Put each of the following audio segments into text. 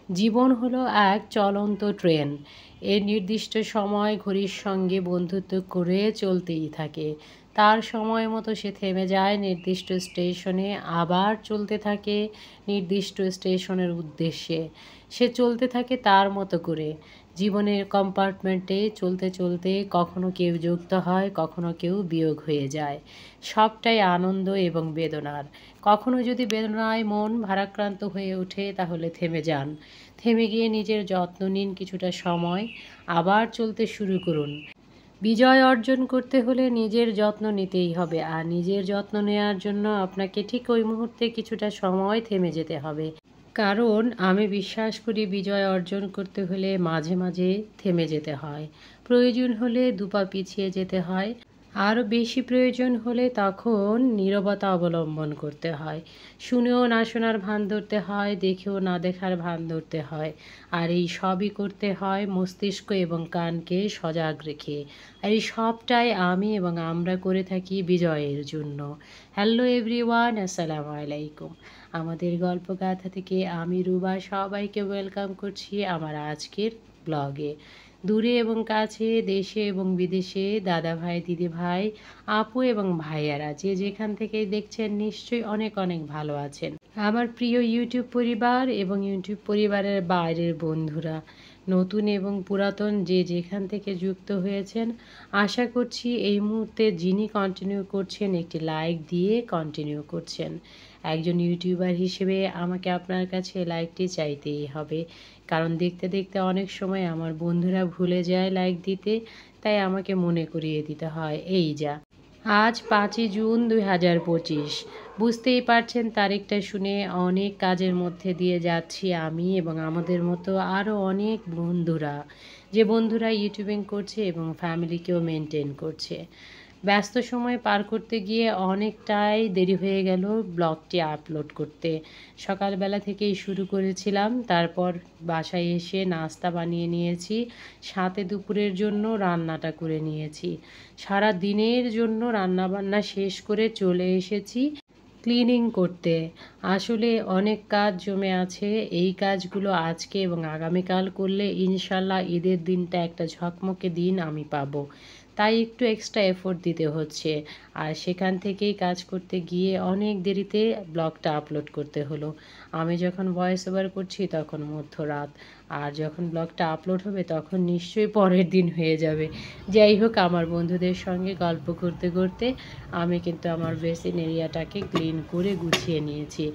জীবন হলো এক চলন্ত ট্রেন। এর নির্দিষ্ট সময় ঘড়ির সঙ্গে বন্ধুত্ব করে চলতেই থাকে। তার সময় মতো সে থেমে যায় নির্দিষ্ট স্টেশনে, আবার চলতে থাকে নির্দিষ্ট স্টেশনের উদ্দেশ্যে। সে চলতে থাকে তার মতো করে। জীবনের কম্পার্টমেন্টে চলতে চলতে কখনো কেউ যুক্ত হয়, কখনো কেউ বিয়োগ হয়ে যায়। সবটাই আনন্দ এবং বেদনার। কখনো যদি বেদনায় মন ভারাক্রান্ত হয়ে ওঠে তাহলে থেমে যান। থেমে গিয়ে নিজের যত্ন নিন কিছুটা সময়, আবার চলতে শুরু করুন। বিজয় অর্জন করতে হলে নিজের যত্ন নিতেই হবে, আর নিজের যত্ন নেওয়ার জন্য আপনাকে ঠিক ওই মুহূর্তে কিছুটা সময় থেমে যেতে হবে। কারণ আমি বিশ্বাস করি বিজয় অর্জন করতে হলে মাঝে মাঝে থেমে যেতে হয়। প্রয়োজন হলে দুপা পিছিয়ে যেতে হয়। আরও বেশি প্রয়োজন হলে তখন নীরবতা অবলম্বন করতে হয়। শুনেও না শোনার ভান ধরতে হয়, দেখেও না দেখার ভান ধরতে হয়। আর এই সবই করতে হয় মস্তিষ্ক এবং কানকে সজাগ রেখে। আর এই সবটাই আমি এবং আমরা করে থাকি বিজয়ের জন্য। হ্যালো এভরিওয়ান, আসসালামু আলাইকুম। আমাদের গল্পগাথা থেকে আমি রুবা সবাইকে ওয়েলকাম করছি আমার আজকের ব্লগে। দূরে এবং কাছে, দেশে এবং বিদেশে, দাদা ভাই, দিদি ভাই, আপু এবং ভাইয়ারা যে যেখান থেকেই দেখছেন নিশ্চয়ই অনেক অনেক ভালো আছেন। আমার প্রিয় ইউটিউব পরিবার এবং ইউটিউব পরিবারের বাইরের বন্ধুরা, নতুন এবং পুরাতন যে যেখান থেকে যুক্ত হয়েছেন, আশা করছি এই মুহূর্তে যিনি কন্টিনিউ করছেন একটি লাইক দিয়ে কন্টিনিউ করছেন। একজন ইউটিউবার হিসেবে আমাকে আপনার কাছে লাইকটি চাইতেই হবে, কারণ দেখতে দেখতে অনেক সময় আমার বন্ধুরা ভুলে যায় লাইক দিতে, তাই আমাকে মনে করিয়ে দিতে হয়। এই যা আজ 5ই জুন 2025। বুঝতেই পারছেন তারিখটা শুনে অনেক কাজের মধ্যে দিয়ে যাচ্ছি আমি এবং আমাদের মতো আরও অনেক বন্ধুরা, যে বন্ধুরা ইউটিউবিং করছে এবং ফ্যামিলিকেও মেনটেন করছে। ব্যস্ত সময় পার করতে গিয়ে অনেকটাই দেরি হয়ে গেল ব্লগটি আপলোড করতে। সকালবেলা থেকেই শুরু করেছিলাম, তারপর বাসায় এসে নাস্তা বানিয়ে নিয়েছি, সাথে দুপুরের জন্য রান্নাটা করে নিয়েছি। সারা দিনের জন্য রান্নাবান্না শেষ করে চলে এসেছি ক্লিনিং করতে। আসলে অনেক কাজ জমে আছে, এই কাজগুলো আজকে এবং আগামীকাল করলে ইনশাল্লাহ ঈদের দিনটা একটা ঝকমকে দিন আমি পাবো। তাই একটু এক্সট্রা এফোর্ট দিতে হচ্ছে। আর সেখান থেকেই কাজ করতে গিয়ে অনেক দেরিতে ব্লগটা আপলোড করতে হলো। আমি যখন ভয়েস ওভার করছি তখন মধ্যরাত, আর যখন ব্লগটা আপলোড হবে তখন নিশ্চয়ই পরের দিন হয়ে যাবে। যাই হোক, আমার বন্ধুদের সঙ্গে গল্প করতে করতে আমি কিন্তু আমার বেসিন এরিয়াটাকে ক্লিন করে গুছিয়ে নিয়েছি।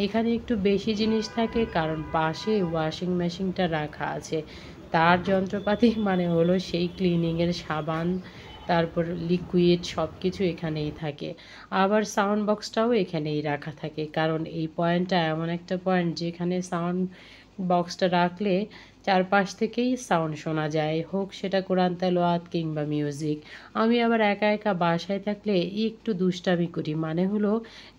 এখানে একটু বেশি জিনিস থাকে কারণ পাশে ওয়াশিং মেশিনটা রাখা আছে। তার যন্ত্রপাতি মানে হলো সেই ক্লিনিংয়ের সাবান, তারপর লিকুইড সব কিছু এখানেই থাকে। আবার সাউন্ড বক্সটাও এখানেই রাখা থাকে, কারণ এই পয়েন্টটা এমন একটা পয়েন্ট যেখানে সাউন্ড বক্সটা রাখলে চারপাশ থেকেই সাউন্ড শোনা যায়, হোক সেটা কোরআন তেলাওয়াত কিংবা মিউজিক। আমি আবার একা একা বাসায় থাকলে একটু দুষ্টামি করি, মানে হলো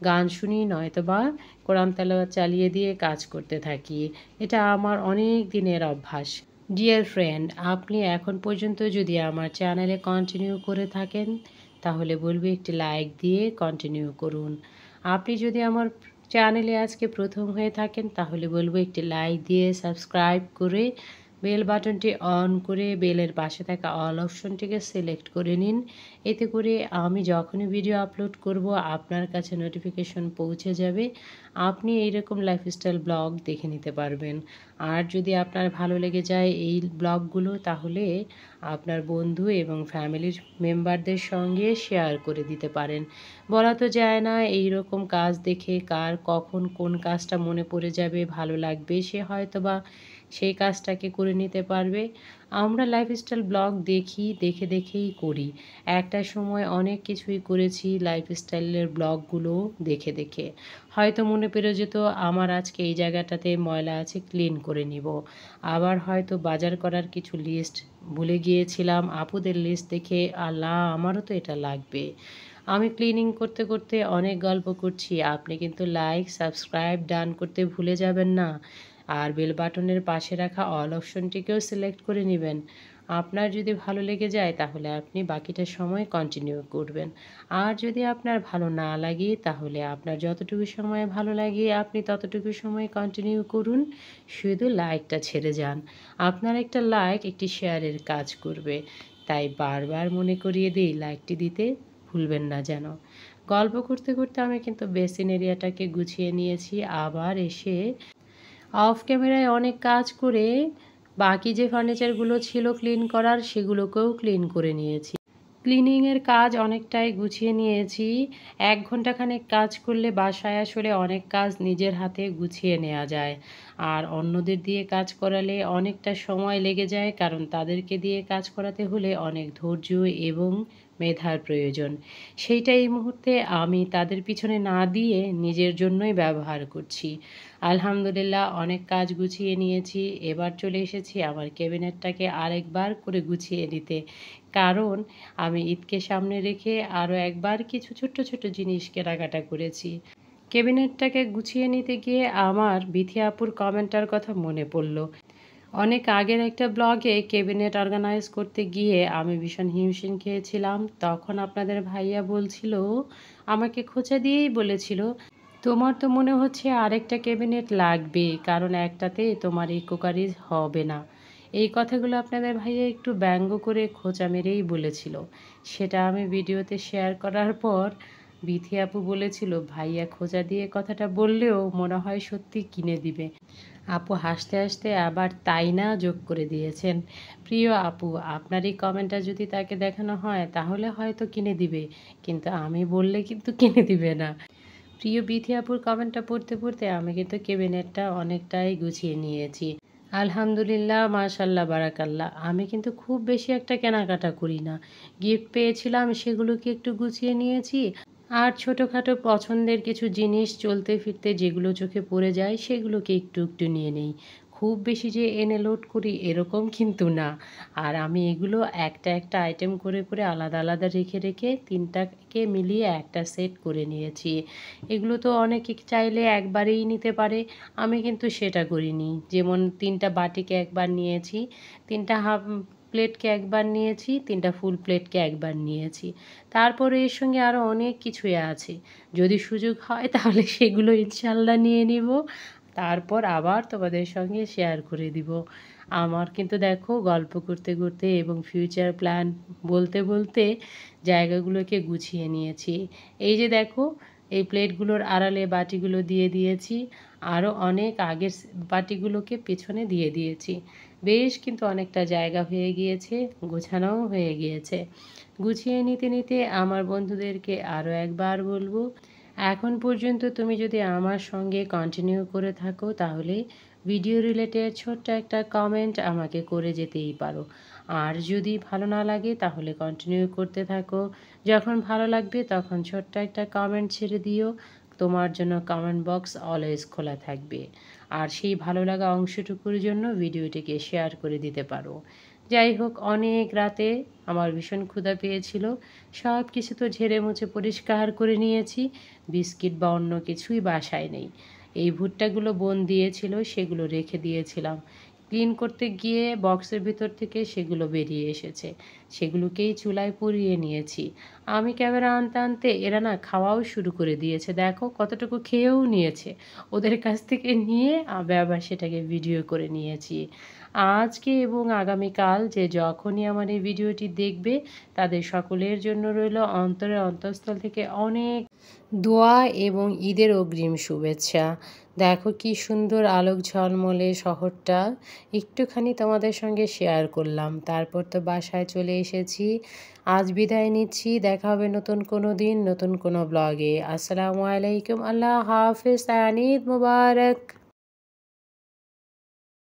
গান শুনি, নয়তোবা কোরআন তেলাওয়াত চালিয়ে দিয়ে কাজ করতে থাকি। এটা আমার অনেক দিনের অভ্যাস। ডিয়ার ফ্রেন্ড, আপনি এখন পর্যন্ত যদি আমার চ্যানেলে কন্টিনিউ করে থাকেন তাহলে বলবো একটি লাইক দিয়ে কন্টিনিউ করুন। আপনি যদি আমার চ্যানেলে আজকে প্রথম হয়ে থাকেন তাহলে বলবো একটি লাইক দিয়ে সাবস্ক্রাইব করে বেল বাটনটি অন করে বেলের পাশে থাকা অল অপশনটিকে সিলেক্ট করে নিন। এতে করে আমি যখনই ভিডিও আপলোড করব আপনার কাছে নোটিফিকেশন পৌঁছে যাবে, আপনি এইরকম লাইফস্টাইল ব্লগ দেখে নিতে পারবেন। আর যদি আপনার ভালো লেগে যায় এই ব্লগগুলো তাহলে আপনার বন্ধু এবং ফ্যামিলির মেম্বারদের সঙ্গে শেয়ার করে দিতে পারেন। বলা তো যায় না এই রকম কাজ দেখে কার কখন কোন কাজটা মনে পড়ে যাবে, ভালো লাগবে, সে হয়তোবা সেই কাজটাকে করে নিতে পারবে। আমরা লাইফস্টাইল ব্লগ দেখি, দেখে দেখেই করি। একটা সময় অনেক কিছুই করেছি লাইফস্টাইলের ব্লগগুলো দেখে দেখে। হয়তো মনে পড়ে যেত আমার আজকে এই জায়গাটাতে ময়লা আছে, ক্লিন করে নিব। আবার হয়তো বাজার করার কিছু লিস্ট ভুলে গিয়েছিলাম, আপুদের লিস্ট দেখে আল্লাহ আমারও তো এটা লাগবে। আমি ক্লিনিং করতে করতে অনেক গল্প করছি, আপনি কিন্তু লাইক সাবস্ক্রাইব ডান করতে ভুলে যাবেন না। আর বেল বাটনের পাশে রাখা অল অপশনটিকেও সিলেক্ট করে নেবেন। আপনার যদি ভালো লেগে যায় তাহলে আপনি বাকিটা সময় কন্টিনিউ করবেন। আর যদি আপনার ভালো না লাগে তাহলে আপনার যতটুকু সময় ভালো লাগে আপনি ততটুকু সময় কন্টিনিউ করুন, শুধু লাইকটা ছেড়ে যান। আপনার একটা লাইক একটি শেয়ারের কাজ করবে, তাই বারবার মনে করিয়ে দিই লাইকটি দিতে ভুলবেন না যেন। গল্প করতে করতে আমি কিন্তু বেসিন এরিয়াটাকে গুছিয়ে নিয়েছি। আবার এসে অফ ক্যামেরায় অনেক কাজ করে বাকি যে ফার্নিচারগুলো ছিল ক্লিন করার সেগুলোকেও ক্লিন করে নিয়েছি। ক্লিনিংয়ের কাজ অনেকটাই গুছিয়ে নিয়েছি। ১ ঘন্টাখানেক কাজ করলে বাসায় আসলে অনেক কাজ নিজের হাতে গুছিয়ে নেওয়া যায়। আর অন্যদের দিয়ে কাজ করালে অনেকটা সময় লেগে যায়, কারণ তাদেরকে দিয়ে কাজ করাতে হলে অনেক ধৈর্য এবং মেধার প্রয়োজন। সেইটা এই মুহূর্তে আমি তাদের পিছনে না দিয়ে নিজের জন্যই ব্যবহার করছি। আলহামদুলিল্লাহ অনেক কাজ গুছিয়ে নিয়েছি। এবার চলে এসেছি আমার ক্যাবিনেটটাকে আরেকবার করে গুছিয়ে নিতে। কারণ আমি ঈদকে সামনে রেখে আরও একবার কিছু ছোট্ট ছোট্ট জিনিস কেনাকাটা করেছি। ক্যাবিনেটটাকে গুছিয়ে নিতে গিয়ে আমার বিথি আপুর কমেন্টটার কথা মনে পড়ল। অনেক আগের একটা ব্লগে ক্যাবিনেট অর্গানাইজ করতে গিয়ে আমি ভীষণ হিমশিম খেয়েছিলাম। তখন আপনাদের ভাইয়া বলছিল, আমাকে খোঁচা দিয়েই বলেছিল, তোমার তো মনে হচ্ছে আরেকটা ক্যাবিনেট লাগবে, কারণ একটাতে তোমার এই কুকারিজ হবে না। এই কথাগুলো আপনাদের ভাইয়া একটু ব্যঙ্গ করে খোঁচা মেরেই বলেছিল। সেটা আমি ভিডিওতে শেয়ার করার পর বিথি আপু বলেছিল, ভাইয়া খোঁচা দিয়ে কথাটা বললেও মনে হয় সত্যি কিনে দিবে। আপু হাসতে হাসতে আবার তাই না যোগ করে দিয়েছেন। প্রিয় আপু, আপনার এই কমেন্টটা যদি তাকে দেখানো হয় তাহলে হয়তো কিনে দিবে, কিন্তু আমি বললে কিন্তু কিনে দিবে না। প্রিয় বিথি আপুর কমেন্টটা পড়তে পড়তে আমি কিন্তু ক্যাবিনেটটা অনেকটাই গুছিয়ে নিয়েছি। আলহামদুলিল্লাহ, মাশাল্লাহ, বারাকাল্লাহ। আমি কিন্তু খুব বেশি একটা কেনাকাটা করি না। গিফট পেয়েছিলাম সেগুলোকে একটু গুছিয়ে নিয়েছি। আর ছোটোখাটো পছন্দের কিছু জিনিস চলতে ফিরতে যেগুলো চোখে পড়ে যায় সেগুলোকে একটু একটু নিয়ে নেই। খুব বেশি যে এনে লোড করি এরকম কিন্তু না। আর আমি এগুলো একটা একটা আইটেম করে করে আলাদা আলাদা রেখে রেখে ৩টাকে মিলিয়ে একটা সেট করে নিয়েছি। এগুলো তো অনেকে চাইলে একবারেই নিতে পারে, আমি কিন্তু সেটা করিনি। যেমন ৩টা বাটিকে একবার নিয়েছি, ৩টা হাফ প্লেটকে একবার নিয়েছি, 3টা ফুল প্লেটকে একবার নিয়েছি। তারপরে এর সঙ্গে আরও অনেক কিছুই আছে। যদি সুযোগ হয় তাহলে সেগুলো ইনশাল্লাহ নিয়ে নিব। তারপর আবার তোমাদের সঙ্গে শেয়ার করে দিব। আমার কিন্তু দেখো গল্প করতে করতে এবং ফিউচার প্ল্যান বলতে বলতে জায়গাগুলোকে গুছিয়ে নিয়েছি। এই যে দেখো, এই প্লেটগুলোর আড়ালে বাটিগুলো দিয়ে দিয়েছি। আরও অনেক আগের বাটিগুলোকে পেছনে দিয়ে দিয়েছি। বেশ কিন্তু অনেকটা জায়গা হয়ে গিয়েছে, গোছানোও হয়ে গিয়েছে। গুছিয়ে নিতে নিতে আমার বন্ধুদেরকে আরও একবার বলবো, এখন পর্যন্ত তুমি যদি আমার সঙ্গে কন্টিনিউ করে থাকো তাহলে ভিডিও রিলেটেড ছোট্ট একটা কমেন্ট আমাকে করে যেতেই পারো। আর যদি ভালো না লাগে তাহলে কন্টিনিউ করতে থাকো। যখন ভালো লাগবে তখন ছোট্ট একটা কমেন্ট ছেড়ে দিও। তোমার জন্য কমেন্ট বক্স অলওয়েজ খোলা থাকবে। আর সেই ভালো লাগা অংশটুকুর জন্য ভিডিওটিকে শেয়ার করে দিতে পারো। যাই হোক, অনেক রাতে আমার ভীষণ ক্ষুধা পেয়েছিল। সব কিছু তো ঝেড়ে মুছে পরিষ্কার করে নিয়েছি। বিস্কিট বা অন্য কিছুই বাসায় নেই। এই ভুট্টাগুলো বোন দিয়েছিল, সেগুলো রেখে দিয়েছিলাম। ক্লিন করতে গিয়ে বক্সের ভিতর থেকে সেগুলো বেরিয়ে এসেছে। সেগুলোকেই চুলায় পুড়িয়ে নিয়েছি। আমি ক্যামেরা আনতে আনতে এরা না খাওয়াও শুরু করে দিয়েছে। দেখো কতটুকু খেয়েও নিয়েছে। ওদের কাছ থেকে নিয়ে আমি আবার সেটাকে ভিডিও করে নিয়েছি। আজকে এবং আগামীকাল যে যখনই আমার এই ভিডিওটি দেখবে তাদের সকলের জন্য রইল অন্তরের অন্তঃস্থল থেকে অনেক দোয়া এবং ঈদের অগ্রিম শুভেচ্ছা। দেখো কি সুন্দর আলোক ঝলমলে শহরটা, একটুখানি তোমাদের সঙ্গে শেয়ার করলাম। তারপর তো বাসায় চলে এসেছি। আজ বিদায় নিচ্ছি, দেখা হবে নতুন কোনো দিন নতুন কোনো ব্লগে। আসসালামু আলাইকুম, আল্লাহ হাফেজ, ঈদ মুবারক।